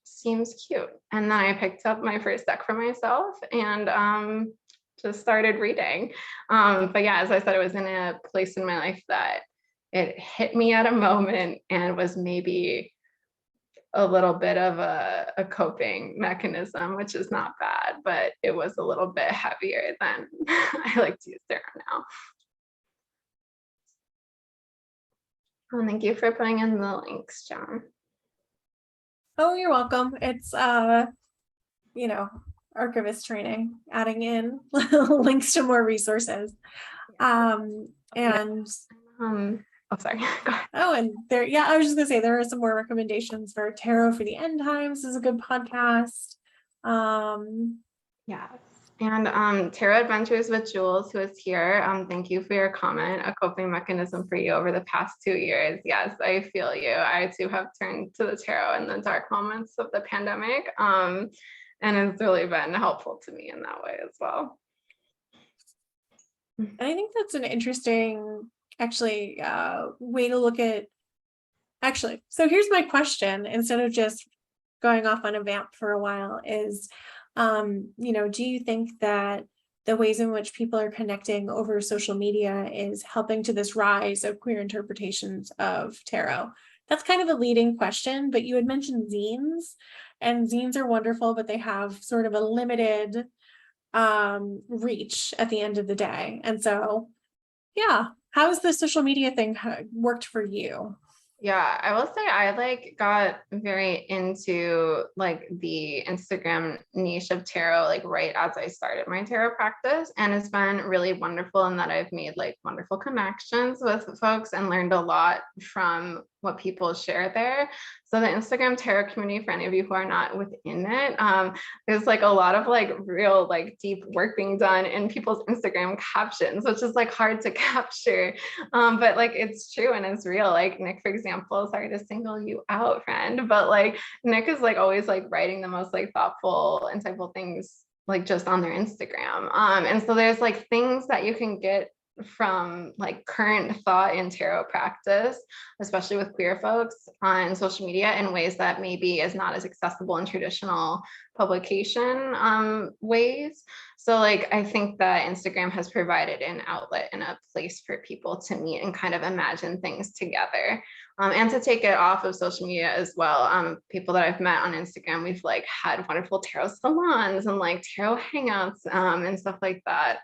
seems cute. And then I picked up my first deck for myself and just started reading. But yeah, as I said, it was in a place in my life that it hit me at a moment and was maybe a little bit of a coping mechanism, which is not bad, but it was a little bit heavier than I like to use tarot now. Oh, thank you for putting in the links, John. Oh, you're welcome. It's archivist training, adding in links to more resources. And oh, sorry. Go ahead. oh, and there, yeah, I was just gonna say there are some more recommendations for Tarot for the End Times is a good podcast. Yes. And Tarot Adventures with Jules, who is here. Thank you for your comment. A coping mechanism for you over the past 2 years. Yes, I feel you. I too have turned to the tarot in the dark moments of the pandemic. And it's really been helpful to me in that way as well. And I think that's an interesting, actually, way to look at. Actually, so here's my question, instead of just going off on a vamp for a while, is, do you think that the ways in which people are connecting over social media is helping to this rise of queer interpretations of tarot? That's kind of a leading question, but you had mentioned zines, and zines are wonderful, but they have sort of a limited reach at the end of the day. And so, yeah, how's the social media thing worked for you? Yeah, I will say I like got very into like the Instagram niche of tarot like right as I started my tarot practice, and it's been really wonderful in that I've made like wonderful connections with folks and learned a lot from what people share there. So the Instagram tarot community, for any of you who are not within it, there's like a lot of like real like deep work being done in people's Instagram captions, which is like hard to capture. But like it's true and it's real. Like Nick, for example, sorry to single you out, friend, but like Nick is like always like writing the most like thoughtful, insightful things like just on their Instagram. And so there's like things that you can get from like current thought in tarot practice, especially with queer folks on social media in ways that maybe is not as accessible in traditional publication ways. So like, I think that Instagram has provided an outlet and a place for people to meet and kind of imagine things together. And to take it off of social media as well. People that I've met on Instagram, we've like had wonderful tarot salons and like tarot hangouts and stuff like that.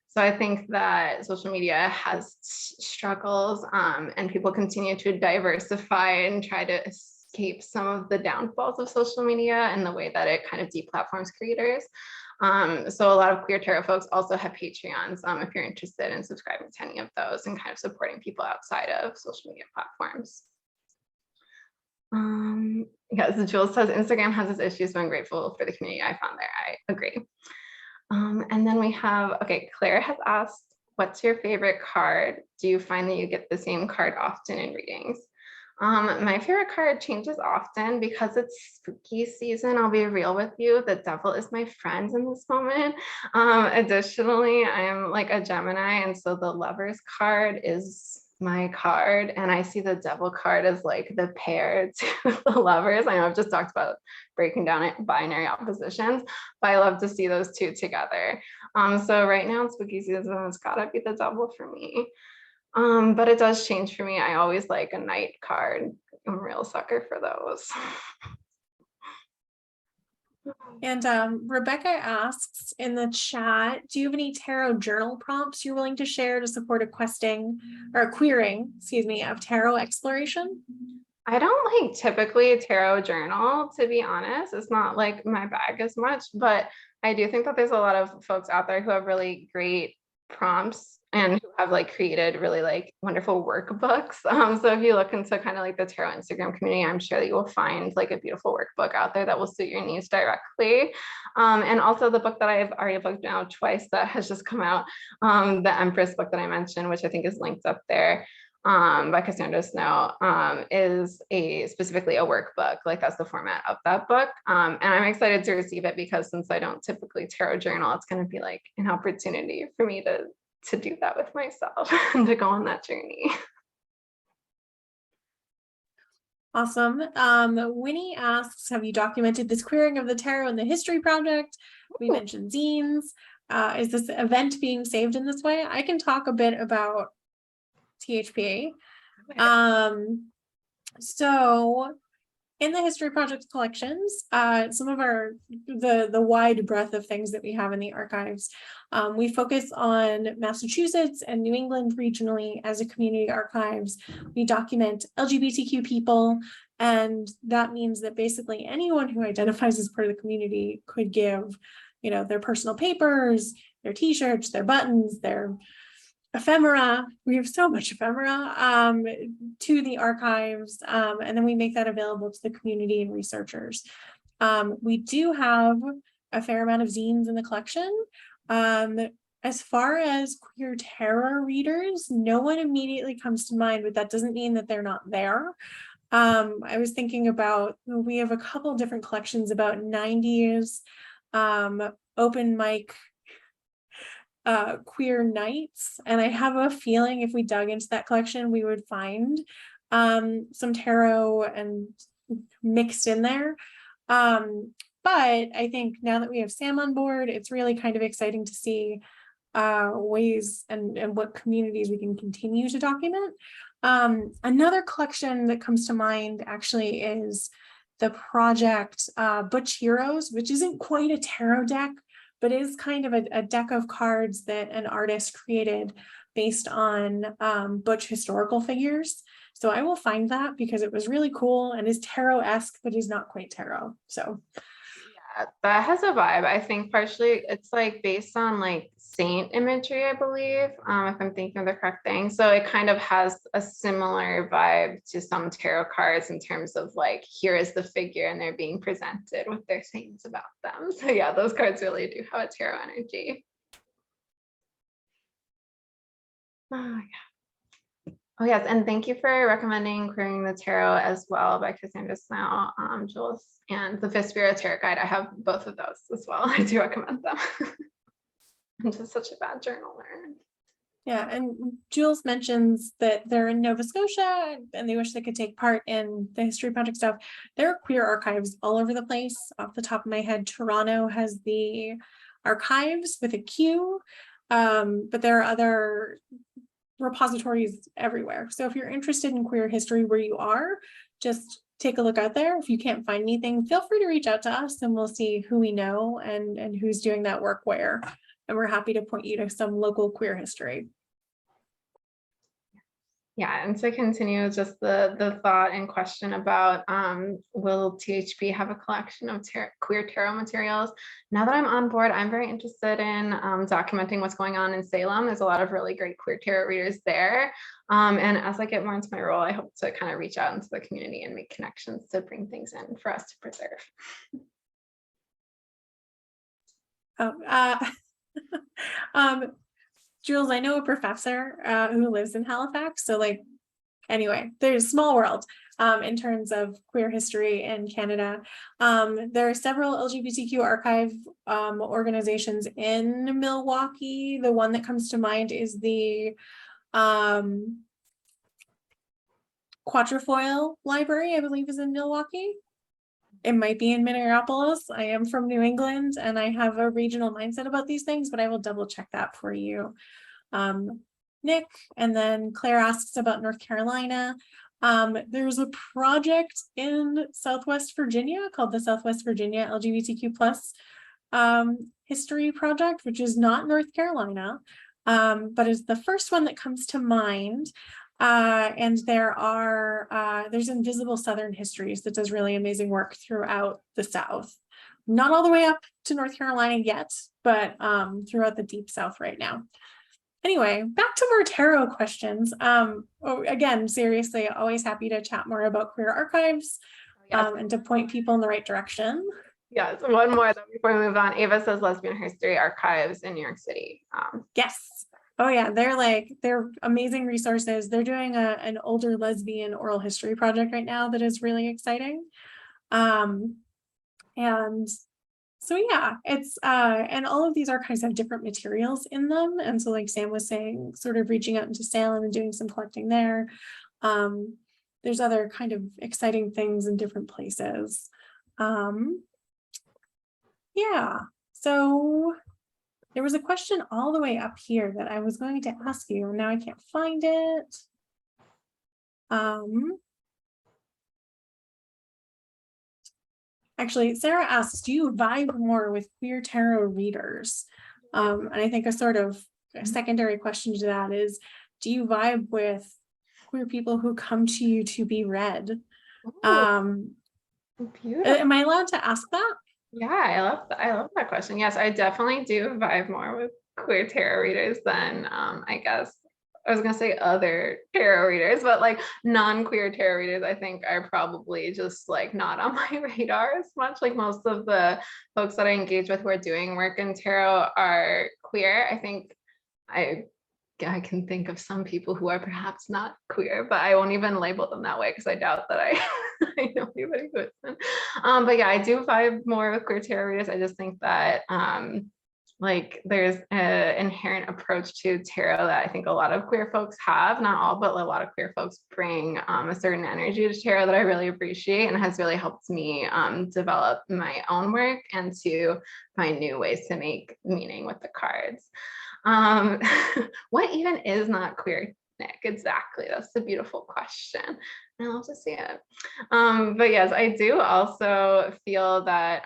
So I think that social media has struggles and people continue to diversify and try to escape some of the downfalls of social media and the way that it kind of deplatforms creators. So a lot of queer tarot folks also have Patreons if you're interested in subscribing to any of those and kind of supporting people outside of social media platforms. Yes, Jules says Instagram has its issues, but I'm grateful for the community I found there. I agree. And then we have, okay, Claire has asked, what's your favorite card? Do you find that you get the same card often in readings? My favorite card changes often because it's spooky season. I'll be real with you. The devil is my friend in this moment. Additionally, I am like a Gemini, and so the Lovers card is my card, and I see the devil card as like the pair to the Lovers. I know I've just talked about breaking down it binary oppositions, but I love to see those two together. So right now in spooky season, it's gotta be the devil for me. But it does change for me. I always like a knight card. I'm a real sucker for those. And Rebecca asks in the chat, do you have any tarot journal prompts you're willing to share to support a questing or a queering, excuse me, of tarot exploration? I don't like typically tarot journal, to be honest. It's not like my bag as much, but I do think that there's a lot of folks out there who have really great prompts and who have like created really like wonderful workbooks. So if you look into kind of like the tarot Instagram community, I'm sure that you will find like a beautiful workbook out there that will suit your needs directly. And also the book that I've already booked now twice that has just come out, the Empress book that I mentioned, which I think is linked up there, by Cassandra Snow, is specifically a workbook. Like that's the format of that book. And I'm excited to receive it because since I don't typically tarot journal, it's going to be like an opportunity for me to do that with myself and to go on that journey. Awesome. Winnie asks, have you documented this queering of the tarot in the history project? We mentioned zines. Is this event being saved in this way? I can talk a bit about THPA. So in the history project collections, some of the wide breadth of things that we have in the archives, we focus on Massachusetts and New England regionally as a community archives. We document LGBTQ people, and that means that basically anyone who identifies as part of the community could give, their personal papers, their t-shirts, their buttons, their ephemera. We have so much ephemera to the archives, and then we make that available to the community and researchers. We do have a fair amount of zines in the collection. As far as queer tarot readers, no one immediately comes to mind, but that doesn't mean that they're not there. I was thinking about, we have a couple different collections about 90s open mic queer nights, and I have a feeling if we dug into that collection we would find some tarot and mixed in there, but I think now that we have Sam on board, it's really kind of exciting to see ways and what communities we can continue to document. Another collection that comes to mind actually is the project Butch Heroes, which isn't quite a tarot deck, but is kind of a deck of cards that an artist created based on Butch historical figures. So I will find that because it was really cool and is tarot-esque, but is not quite tarot. So yeah, that has a vibe. I think partially it's like based on like saint imagery, I believe, if I'm thinking of the correct thing. So it kind of has a similar vibe to some tarot cards in terms of like, here is the figure and they're being presented with their sayings about them. So yeah, those cards really do have a tarot energy. Oh, yeah. Oh yes, and thank you for recommending Queering the Tarot as well by Cassandra Snow, Jules, and the Fifth Spirit Tarot Guide. I have both of those as well. I do recommend them. I'm just such a bad journaler. yeah, and Jules mentions that they're in Nova Scotia and they wish they could take part in the history project stuff. There are queer archives all over the place. Off the top of my head, Toronto has the archives with a Q, but there are other repositories everywhere. So if you're interested in queer history where you are, just take a look out there. If you can't find anything, feel free to reach out to us and we'll see who we know and who's doing that work where. And we're happy to point you to some local queer history. Yeah, and to continue just the thought and question about will THP have a collection of queer tarot materials? Now that I'm on board, I'm very interested in documenting what's going on in Salem. There's a lot of really great queer tarot readers there. And as I get more into my role, I hope to kind of reach out into the community and make connections to bring things in for us to preserve. Jules, I know a professor who lives in Halifax. So like, anyway, there's a small world in terms of queer history in Canada. There are several LGBTQ archive organizations in Milwaukee. The one that comes to mind is the Quatrefoil Library, I believe is in Milwaukee. It might be in Minneapolis. I am from New England and I have a regional mindset about these things, but I will double check that for you. Nick, and then Claire asks about North Carolina. There's a project in Southwest Virginia called the Southwest Virginia LGBTQ plus history project, which is not North Carolina, but is the first one that comes to mind. And there's Invisible Southern Histories that does really amazing work throughout the South. Not all the way up to North Carolina yet, but throughout the deep South right now. Anyway, back to more tarot questions. Again, seriously, always happy to chat more about queer archives, and to point people in the right direction. Yes, one more though before we move on. Ava says Lesbian History Archives in New York City. Yes. Oh yeah, they're amazing resources. They're doing an older lesbian oral history project right now that is really exciting. And so yeah, it's and all of these archives have different materials in them. And so like Sam was saying, sort of reaching out into Salem and doing some collecting there. There's other kind of exciting things in different places. Yeah, so there was a question all the way up here that I was going to ask you, and now I can't find it. Actually, Sarah asks, do you vibe more with queer tarot readers? And I think a sort of secondary question to that is, do you vibe with queer people who come to you to be read? Beautiful. Am I allowed to ask that? Yeah, I love that question. Yes, I definitely do vibe more with queer tarot readers than I guess I was gonna say other tarot readers, but like non-queer tarot readers, I think are probably just like not on my radar as much. Like most of the folks that I engage with who are doing work in tarot are queer. I think I can think of some people who are perhaps not queer, but I won't even label them that way because I doubt that I, I know anybody who isn't. But yeah, I do vibe more with queer tarot readers. I just think that like there's an inherent approach to tarot that I think a lot of queer folks have, not all, but a lot of queer folks bring a certain energy to tarot that I really appreciate and has really helped me develop my own work and to find new ways to make meaning with the cards. What even is not queer, Nick? Exactly. That's the beautiful question. I love to see it. But yes, I do also feel that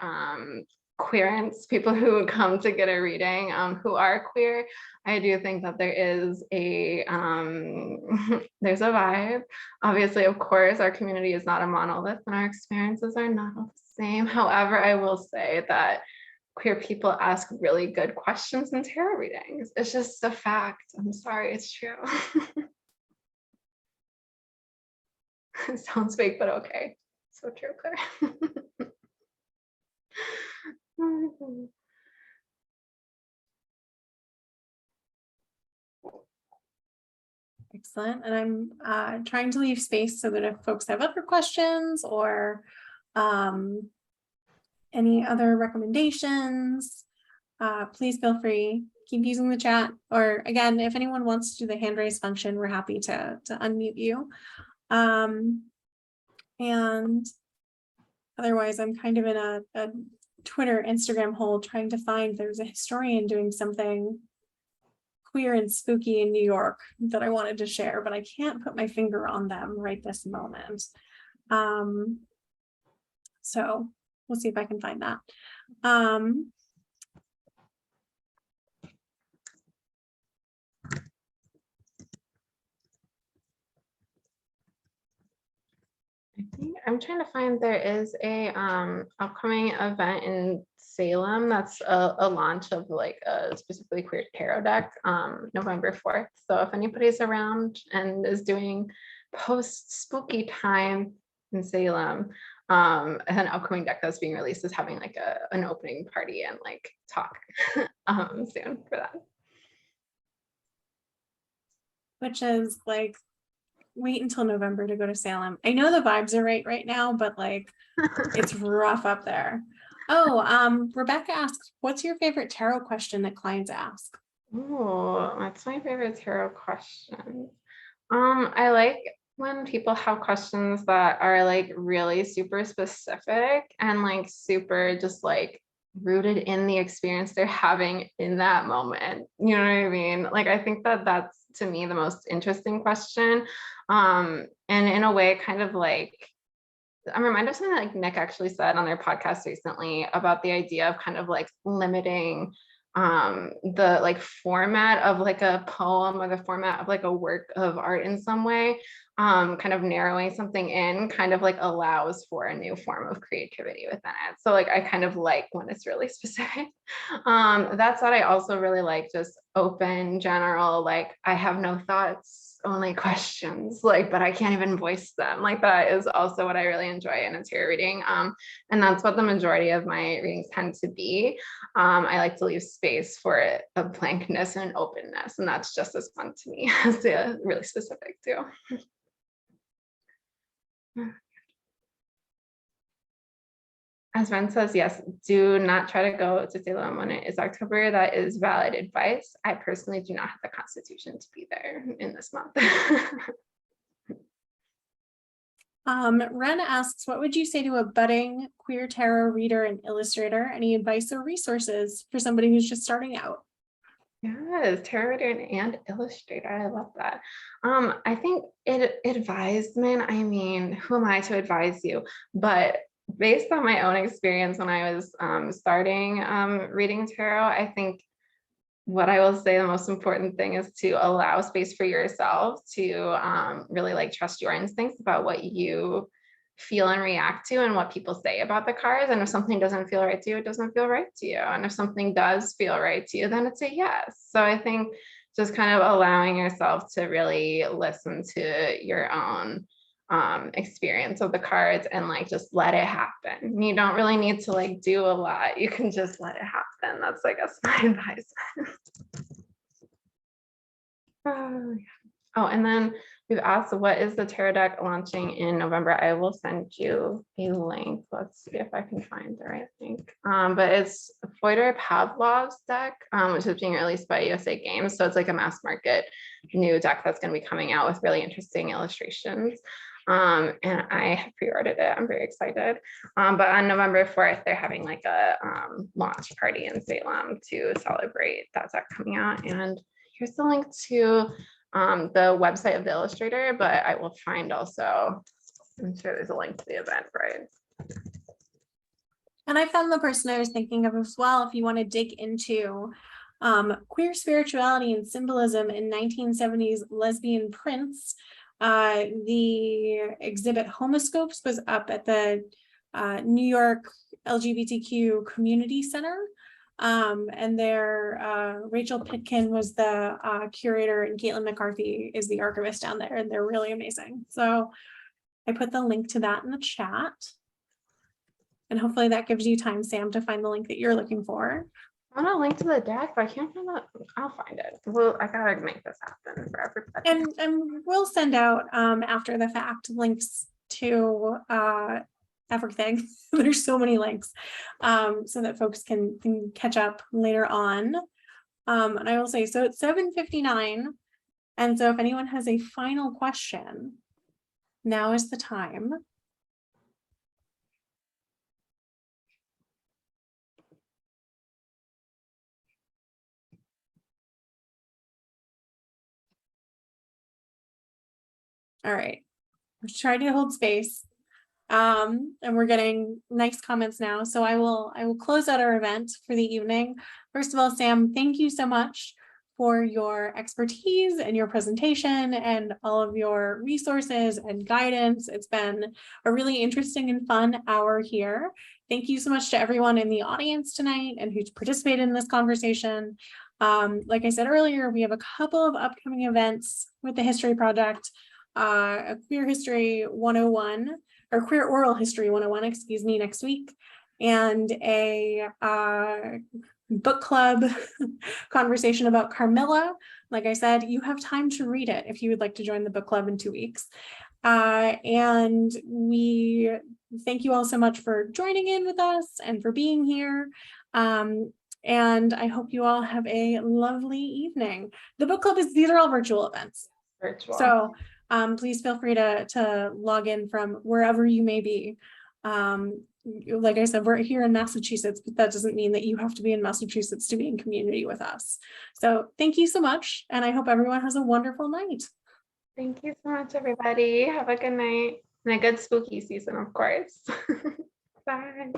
queerants, people who come to get a reading, who are queer, I do think that there is a there's a vibe. Obviously, of course, our community is not a monolith and our experiences are not all the same. However, I will say that queer people ask really good questions in tarot readings. It's just a fact. I'm sorry, it's true. It sounds fake, but okay. So true, Claire. Excellent. And I'm trying to leave space so that if folks have other questions or any other recommendations, please feel free. Keep using the chat. Or again, if anyone wants to do the hand raise function, we're happy to unmute you. And otherwise, I'm kind of in a Twitter, Instagram hole trying to find, there's a historian doing something queer and spooky in New York that I wanted to share, but I can't put my finger on them right this moment. So we'll see if I can find that. I think I'm trying to find, there is a upcoming event in Salem that's a launch of like a specifically queer tarot deck, November 4th. So if anybody's around and is doing post spooky time in Salem, an upcoming deck that's being released is having like an opening party and like talk soon for that. Which is like, wait until November to go to Salem. I know the vibes are right now, but like it's rough up there. Oh, Rebecca asks, what's your favorite tarot question that clients ask? Oh, that's my favorite tarot question. I like when people have questions that are like really super specific and like super just like rooted in the experience they're having in that moment. You know what I mean? Like, I think that that's to me the most interesting question. And in a way, kind of like, I'm reminded of something that like Nick actually said on their podcast recently about the idea of kind of like limiting the like format of like a poem or the format of like a work of art in some way, kind of narrowing something in kind of like allows for a new form of creativity within it. So like I kind of like when it's really specific. That said, I also really like just open, general, like I have no thoughts, only questions, like, but I can't even voice them. Like that is also what I really enjoy in a tarot reading. And that's what the majority of my readings tend to be. I like to leave space for a blankness and an openness, and that's just as fun to me as the really specific too. As Ben says, yes, do not try to go to Salem when it is October. That is valid advice. I personally do not have the constitution to be there in this month. Ren asks, what would you say to a budding queer tarot reader and illustrator? Any advice or resources for somebody who's just starting out? Yes, tarot reader and illustrator. I love that. I think advisement, I mean, who am I to advise you? But based on my own experience when I was starting reading tarot, I think what I will say the most important thing is to allow space for yourself to really like trust your instincts about what you feel and react to and what people say about the cards. And if something doesn't feel right to you, it doesn't feel right to you. And if something does feel right to you, then it's a yes. So I think just kind of allowing yourself to really listen to your own experience of the cards and like just let it happen. You don't really need to like do a lot. You can just let it happen. That's I guess my advice. Oh, and then we've asked what is the tarot deck launching in November. I will send you a link. Let's see if I can find the right link. But it's Foyder Pavlov's deck, which is being released by USA Games. So it's like a mass market new deck that's going to be coming out with really interesting illustrations. And I have pre-ordered it. I'm very excited. But on November 4th, they're having like a launch party in Salem to celebrate that deck coming out. And here's the link to the website of the illustrator, but I will find also, I'm sure there's a link to the event, right? And I found the person I was thinking of as well, if you want to dig into queer spirituality and symbolism in 1970s lesbian prints. The exhibit Homoscopes was up at the New York LGBTQ Community Center. And there, Rachel Pitkin was the curator and Caitlin McCarthy is the archivist down there, and they're really amazing. So I put the link to that in the chat. And hopefully that gives you time, Sam, to find the link that you're looking for. I want to link to the deck, but I can't find that. I'll find it. Well, I gotta make this happen for everybody. And we'll send out after the fact links to everything. There's so many links so that folks can catch up later on. And I will say, so it's 7:59. And so if anyone has a final question, now is the time. All right, we're trying to hold space. And we're getting nice comments now. So I will close out our event for the evening. First of all, Sam, thank you so much for your expertise and your presentation and all of your resources and guidance. It's been a really interesting and fun hour here. Thank you so much to everyone in the audience tonight and who's participated in this conversation. Like I said earlier, we have a couple of upcoming events with the History Project, a Queer History 101, or Queer Oral History 101, excuse me, next week, and a book club conversation about Carmilla. Like I said, you have time to read it if you would like to join the book club in 2 weeks. And we thank you all so much for joining in with us and for being here. And I hope you all have a lovely evening. The book club these are all virtual events. Virtual. So please feel free to log in from wherever you may be. Like I said, we're here in Massachusetts, but that doesn't mean that you have to be in Massachusetts to be in community with us. So thank you so much. And I hope everyone has a wonderful night. Thank you so much, everybody. Have a good night and a good spooky season, of course. Bye.